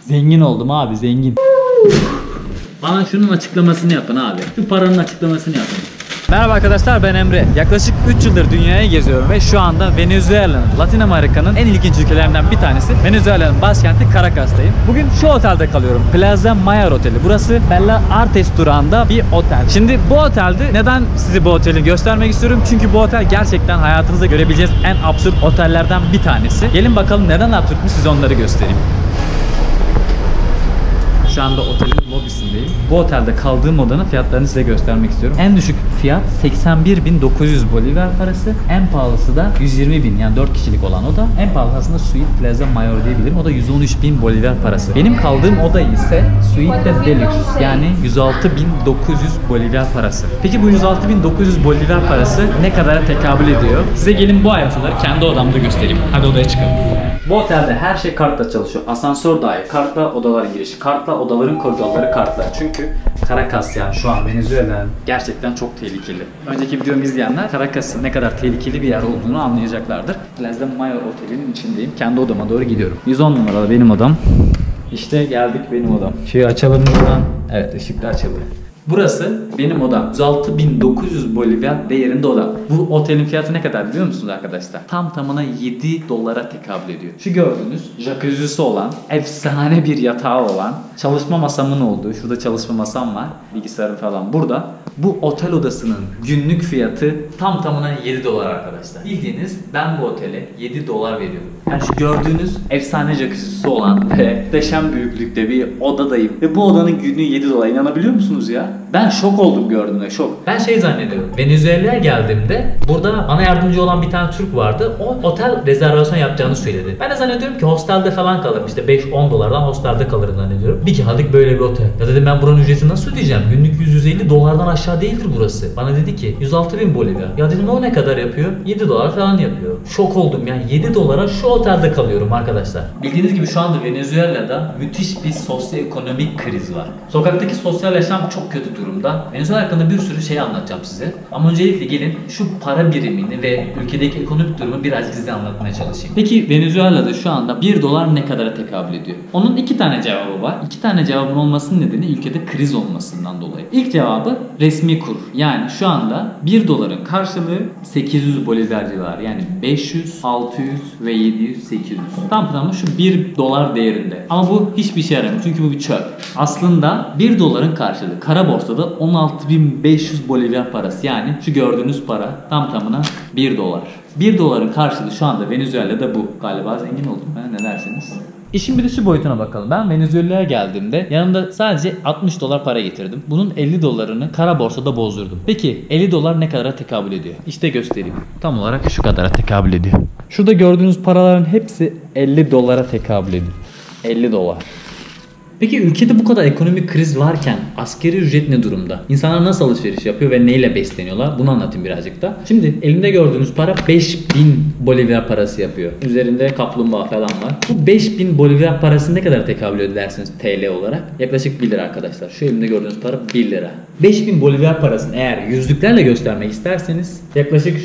Zengin oldum abi, zengin. Bana şunun açıklamasını yapın abi. Şu paranın açıklamasını yapın. Merhaba arkadaşlar, ben Emre. Yaklaşık 3 yıldır dünyayı geziyorum ve şu anda Venezuela'nın, Latin Amerika'nın en ilginç ülkelerinden bir tanesi Venezuela'nın başkenti Caracas'tayım. Bugün şu otelde kalıyorum. Plaza Mayor Oteli. Burası Bella Artes durağında bir otel. Şimdi bu otelde neden size bu oteli göstermek istiyorum? Çünkü bu otel gerçekten hayatınızda görebileceğiniz en absürt otellerden bir tanesi. Gelin bakalım neden absürtmüş, size onları göstereyim. Şu anda otelin lobisindeyim. Bu otelde kaldığım odanın fiyatlarını size göstermek istiyorum. En düşük fiyat 81.900 bolivar parası. En pahalısı da 120.000, yani 4 kişilik olan oda. En pahalısı aslında Suite Plaza Mayor diyebilirim. O da 113.000 bolivar parası. Benim kaldığım oda ise Suite Deluxe, yani 106.900 bolivar parası. Peki bu 106.900 bolivar parası ne kadara tekabül ediyor? Size gelin bu ayrıntıları kendi odamda göstereyim. Hadi odaya çıkalım. Bu otelde her şey kartla çalışıyor. Asansör dahil. Kartla odaların girişi. Kartla odaların koridorları kartla. Çünkü Caracas, yani şu an Venezuela'nın gerçekten çok tehlikeli. Önceki videomu izleyenler Caracas'ın ne kadar tehlikeli bir yer olduğunu anlayacaklardır. Plaza Mayor Oteli'nin içindeyim. Kendi odama doğru gidiyorum. 110 numaralı benim odam. İşte geldik benim odam. Şeyi açalım buradan. Evet, ışıklar açıldı. Burası benim odam. 106.900 bolivar değerinde odam. Bu otelin fiyatı ne kadar biliyor musunuz arkadaşlar? Tam tamına 7 dolara tekabül ediyor. Şu gördüğünüz jacuzzi'si olan, efsane bir yatağı olan, çalışma masamın olduğu, şurada çalışma masam var, bilgisayarım falan burada. Bu otel odasının günlük fiyatı tam tamına 7 dolar arkadaşlar. Bildiğiniz ben bu otele 7 dolar veriyorum. Yani şu gördüğünüz efsane jacuzzi'si olan ve muhteşem büyüklükte bir odadayım. Ve bu odanın günlüğü 7 dolar. İnanabiliyor musunuz ya? Ben şok oldum gördüğümde, şok. Ben şey zannediyorum. Venezuela'ya geldiğimde burada bana yardımcı olan bir tane Türk vardı. O otel rezervasyon yapacağını söyledi. Ben de zannediyorum ki hostelde falan kalırım. İşte 5-10 dolardan hostelde kalırım zannediyorum. Bir kağıtlık böyle bir otel. Ya dedim ben buranın ücretini nasıl ödeyeceğim? Günlük 100-150 dolardan aşağı değildir burası. Bana dedi ki 106.000 bolivar. Ya dedim o ne kadar yapıyor? 7 dolar falan yapıyor. Şok oldum yani, 7 dolara şu otelde kalıyorum arkadaşlar. Bildiğiniz gibi şu anda Venezuela'da müthiş bir sosyoekonomik kriz var. Sokaktaki sosyal yaşam çok kötü durumda. Venezuela hakkında bir sürü şey anlatacağım size. Ama öncelikle gelin şu para birimini ve ülkedeki ekonomik durumu birazcık size anlatmaya çalışayım. Peki Venezuela'da şu anda 1 dolar ne kadara tekabül ediyor? Onun 2 tane cevabı var. 2 tane cevabın olmasının nedeni ülkede kriz olmasından dolayı. İlk cevabı resmi kur. Yani şu anda 1 doların karşılığı 800 bolivar civarı. Yani 500, 600 ve 700, 800. Tam tamına şu 1 dolar değerinde. Ama bu hiçbir şey yaramıyor. Çünkü bu bir çöp. Aslında 1 doların karşılığı kara borsada 16.500 bolivar parası. Yani şu gördüğünüz para tam tamına 1 dolar. 1 doların karşılığı şu anda Venezuela'da bu. Galiba zengin oldum ben, ne dersiniz? İşin bir de şu boyutuna bakalım. Ben Venezuela'ya geldiğimde yanımda sadece 60 dolar para getirdim. Bunun 50 dolarını kara borsada bozdurdum. Peki 50 dolar ne kadara tekabül ediyor? İşte göstereyim. Tam olarak şu kadara tekabül ediyor. Şurada gördüğünüz paraların hepsi 50 dolara tekabül ediyor. 50 dolar. Peki ülkede bu kadar ekonomik kriz varken asgari ücret ne durumda? İnsanlar nasıl alışveriş yapıyor ve neyle besleniyorlar? Bunu anlatayım birazcık da. Şimdi elimde gördüğünüz para 5.000 bolivar parası yapıyor. Üzerinde kaplumbağa falan var. Bu 5.000 bolivar parası ne kadar tekabül ediyor dersiniz TL olarak? Yaklaşık 1 lira arkadaşlar. Şu elimde gördüğünüz para 1 lira. 5.000 bolivar parasını eğer yüzlüklerle göstermek isterseniz yaklaşık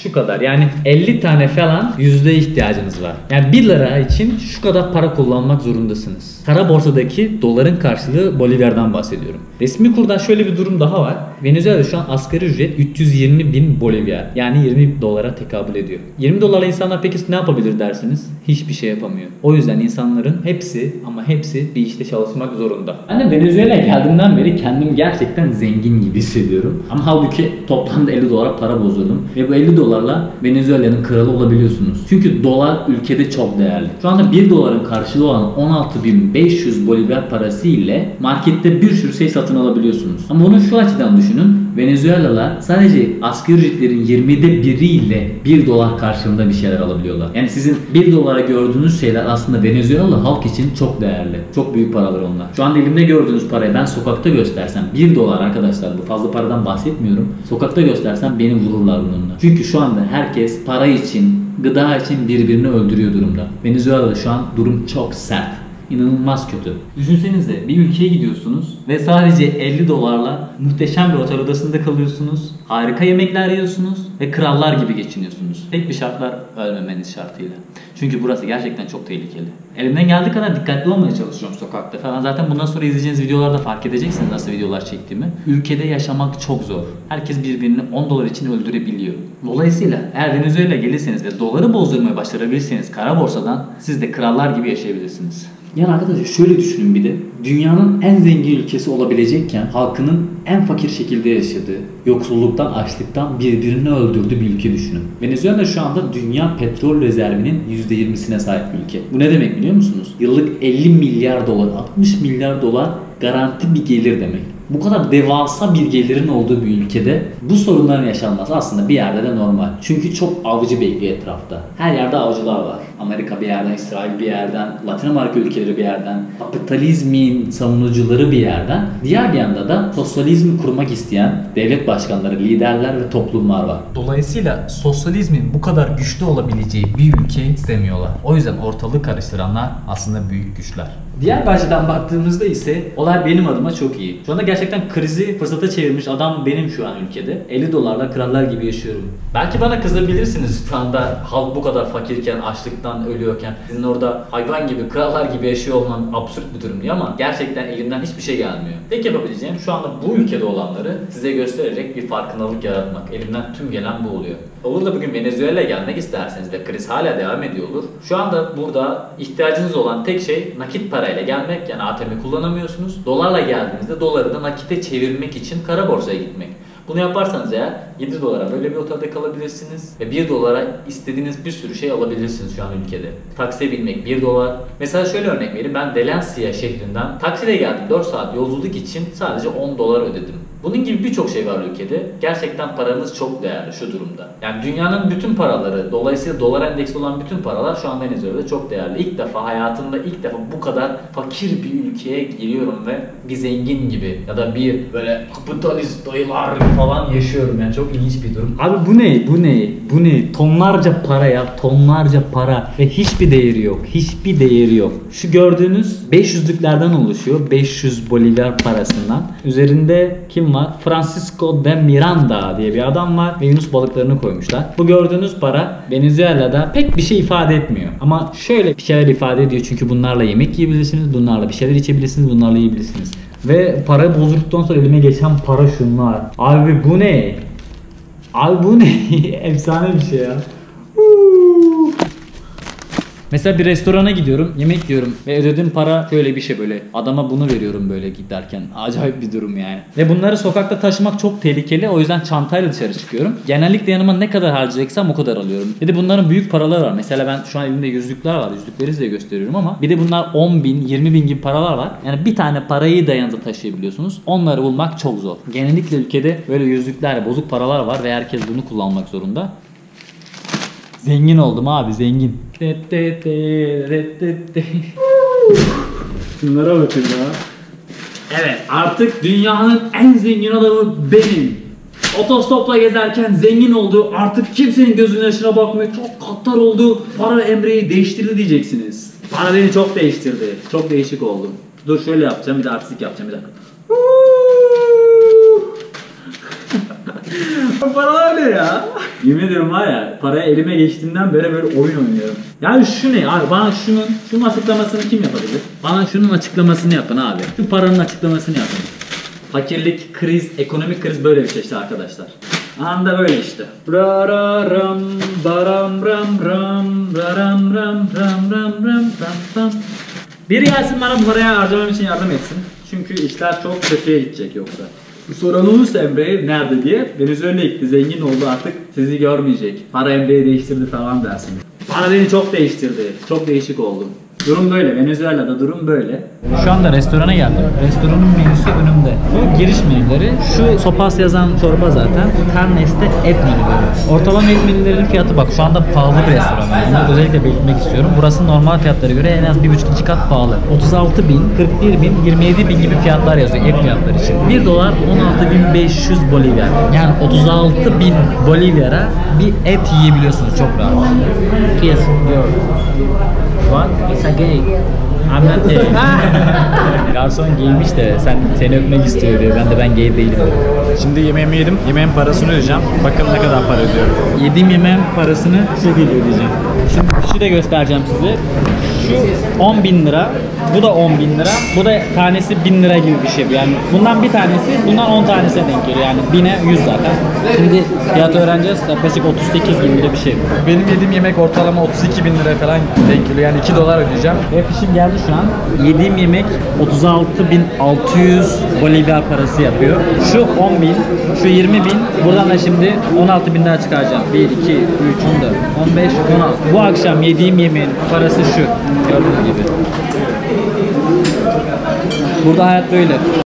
şu kadar, yani 50 tane falan yüzde ihtiyacınız var. Yani 1 lira için şu kadar para kullanmak zorundasınız. Kara borsadaki doların karşılığı bolivardan bahsediyorum. Resmi kurdan şöyle bir durum daha var. Venezuela'da şu an asgari ücret 320.000 bolivar. Yani 20 dolara tekabül ediyor. 20 dolarla insanlar peki ne yapabilir dersiniz? Hiçbir şey yapamıyor. O yüzden insanların hepsi ama hepsi bir işte çalışmak zorunda. Ben de Venezuela'ya geldiğimden beri kendimi gerçekten zengin gibi hissediyorum. Ama halbuki toplamda 50 dolara para bozdurdum. Ve bu 50 dolarla Venezuela'nın kralı olabiliyorsunuz. Çünkü dolar ülkede çok değerli. Şu anda 1 doların karşılığı olan 16.500 bolivar parası ile markette bir sürü şey satın alabiliyorsunuz. Ama bunu şu açıdan düşünün. Venezuelalılar sadece asgari ücretlerin 20'de 1'i ile 1 dolar karşılığında bir şeyler alabiliyorlar. Yani sizin 1 dolara gördüğünüz şeyler aslında Venezuelalı halk için çok değerli. Çok büyük paralar onlar. Şu anda elimde gördüğünüz parayı ben sokakta göstersem 1 dolar arkadaşlar, bu fazla paradan bahsetmiyorum. Sokakta göstersem beni vururlar bununla. Çünkü şu anda herkes para için, gıda için birbirini öldürüyor durumda. Venezuela'da şu an durum çok sert. İnanılmaz kötü. Düşünsenize, bir ülkeye gidiyorsunuz ve sadece 50 dolarla muhteşem bir otel odasında kalıyorsunuz. Harika yemekler yiyorsunuz ve krallar gibi geçiniyorsunuz. Tek bir şartlar ölmemeniz şartıyla. Çünkü burası gerçekten çok tehlikeli. Elimden geldiği kadar dikkatli olmaya çalışıyorum sokakta falan. Zaten bundan sonra izleyeceğiniz videolarda fark edeceksiniz nasıl videolar çektiğimi. Ülkede yaşamak çok zor. Herkes birbirini 10 dolar için öldürebiliyor. Dolayısıyla eğer Venezuela'ya gelirseniz ve doları bozdurmayı başarabilirseniz kara borsadan siz de krallar gibi yaşayabilirsiniz. Yani arkadaşlar şöyle düşünün bir de. Dünyanın en zengin ülkesi olabilecekken halkının en fakir şekilde yaşadığı, yoksulluktan, açlıktan birbirini öldürdüğü bir ülke düşünün. Venezuela şu anda dünya petrol rezervinin %20'sine sahip bir ülke. Bu ne demek biliyor musunuz? Yıllık 50 milyar dolar, 60 milyar dolar garanti bir gelir demek. Bu kadar devasa bir gelirin olduğu bir ülkede bu sorunların yaşanması aslında bir yerde de normal. Çünkü çok avcı bekliyor etrafta. Her yerde avcılar var. Amerika bir yerden, İsrail bir yerden, Latin Amerika ülkeleri bir yerden, kapitalizmin savunucuları bir yerden. Diğer bir yanda da sosyalizmi kurmak isteyen devlet başkanları, liderler ve toplumlar var. Dolayısıyla sosyalizmin bu kadar güçlü olabileceği bir ülke istemiyorlar. O yüzden ortalığı karıştıranlar aslında büyük güçler. Diğer bir açıdan baktığımızda ise olay benim adıma çok iyi. Şu anda gerçekten krizi fırsata çevirmiş adam benim şu an ülkede. 50 dolarla krallar gibi yaşıyorum. Belki bana kızabilirsiniz şu anda halk bu kadar fakirken, açlıktan ölüyorken. Sizin orada hayvan gibi, krallar gibi yaşıyor olman absürt bir durum diye ama gerçekten elimden hiçbir şey gelmiyor. Tek yapabileceğim şu anda bu ülkede olanları size göstererek bir farkındalık yaratmak. Elimden tüm gelen bu oluyor. Olur da bugün Venezuela'ya gelmek isterseniz ve kriz hala devam ediyor olur. Şu anda burada ihtiyacınız olan tek şey nakit parayla gelmek, yani ATM kullanamıyorsunuz. Dolarla geldiğinizde doları da nakite çevirmek için kara borsaya gitmek. Bunu yaparsanız eğer 7 dolara böyle bir otelde kalabilirsiniz ve 1 dolara istediğiniz bir sürü şey alabilirsiniz şu an ülkede. Taksiye binmek 1 dolar. Mesela şöyle örnek vereyim, ben Valencia şehrinden taksiyle geldim, 4 saat yolculuk için sadece 10 dolar ödedim. Bunun gibi birçok şey var ülkede. Gerçekten paranız çok değerli şu durumda. Yani dünyanın bütün paraları, dolayısıyla dolar endeksli olan bütün paralar şu an Venezuela'da çok değerli. İlk defa hayatımda bu kadar fakir bir ülkeye giriyorum ve bir zengin gibi ya da bir böyle kapitalist dayılar falan yaşıyorum, yani çok ilginç bir durum. Abi bu ne? Tonlarca para ya, tonlarca para ve hiçbir değeri yok. Şu gördüğünüz 500'lüklerden oluşuyor. 500 Bolivar parasından. Üzerinde kim var? Francisco de Miranda diye bir adam var ve yunus balıklarını koymuşlar. Bu gördüğünüz para Venezuela'da pek bir şey ifade etmiyor. Ama şöyle bir şeyler ifade ediyor, çünkü bunlarla yemek yiyebilirsiniz, bunlarla bir şeyler içebilirsiniz, bunlarla yiyebilirsiniz. Ve parayı bozdurduktan sonra elime geçen para şunlar. Abi bu ne? Efsane bir şey ya. Mesela bir restorana gidiyorum, yemek yiyorum ve ödediğim para şöyle bir şey, böyle adama bunu veriyorum böyle giderken. Acayip bir durum yani. Ve bunları sokakta taşımak çok tehlikeli, o yüzden çantayla dışarı çıkıyorum. Genellikle yanıma ne kadar harcayacaksam o kadar alıyorum. Bir de bunların büyük paraları var. Mesela ben şu an elimde yüzlükler var, yüzlükleri size gösteriyorum ama bir de bunlar 10 bin, 20 bin gibi paralar var. Yani bir tane parayı da yanınıza taşıyabiliyorsunuz. Onları bulmak çok zor. Genellikle ülkede böyle yüzlükler, bozuk paralar var ve herkes bunu kullanmak zorunda. Zengin oldum abi, zengin. Şunlara bakın ya. Evet, artık dünyanın en zengin adamı benim. Otostopla gezerken zengin oldu. Artık kimsenin gözünün yaşına bakmıyor. Çok katlar oldu. Para Emre'yi değiştirdi diyeceksiniz. Para beni çok değiştirdi. Çok değişik oldu. Dur şöyle yapacağım, bir de artistik yapacağım, bir dakika. Paralar ne ya? Yemin ediyorum var ya, paraya elime geçtiğinden beri böyle oyun oynuyorum. Yani şu ne abi, bana şunun açıklamasını kim yapabilir? Bana şunun açıklamasını yapın abi. Şu paranın açıklamasını yapın. Fakirlik, kriz, ekonomik kriz böyle bir şey işte arkadaşlar. Anda böyle işte. Biri gelsin bana bu parayı harcamam için yardım etsin. Çünkü işler çok kötüye gidecek yoksa. Soran olursa Emre nerede diye, Venezuela'ya gitti, zengin oldu, artık sizi görmeyecek. Para Emre'yi değiştirdi falan dersin. Para beni çok değiştirdi. Çok değişik oldu. Durum böyle. Venezuela'da durum böyle. Şu anda restorana geldim. Restoranın menüsü önümde. Bu giriş menüleri. Şu sopas yazan çorba zaten. Carnes'te et menüleri. Ortalama et menülerinin fiyatı bak şu anda pahalı bir restoran. Bunu özellikle belirtmek istiyorum. Burası normal fiyatlara göre en az 1,5-2 kat pahalı. 36 bin, 41 bin, 27 bin gibi fiyatlar yazıyor et fiyatları için. 1 dolar 16.500 Bolivar. Yani 36 bin Bolivar'a bir et yiyebiliyorsunuz çok rahat. Yes. What? It's a gay. I'm not gay. Garson giymiş de seni öpmek istiyor diyor. Ben gay değilim. Şimdi yemeğimi yedim. Yemeğin parasını ödeyeceğim. Bakın ne kadar para ödüyorum. Yediğim yemeğin parasını şu şekilde ödeyeceğim. Şimdi fişi de göstereceğim size. Şu 10.000 lira, bu da 10.000 lira, bu da tanesi 1000 lira gibi bir şey bu. Yani bundan bir tanesi, bundan 10 tanesine denk geliyor. Yani 1000'e 100 zaten. Şimdi fiyat öğreneceğiz. Yaklaşık 38 bin lira bir şey bu. Benim yediğim yemek ortalama 32 bin lira falan denk geliyor. Yani 2 dolar ödeyeceğim. Ve fişim geldi şu an. Yediğim yemek 36.600 Bolivya parası yapıyor. Şu 10.000, şu 20.000. Buradan da şimdi 16.000 daha çıkaracağım. 1, 2, 3, 14, 15, 16. Bu akşam yediğim yemeğin parası şu. Gördüğünüz gibi. Burada hayat böyle.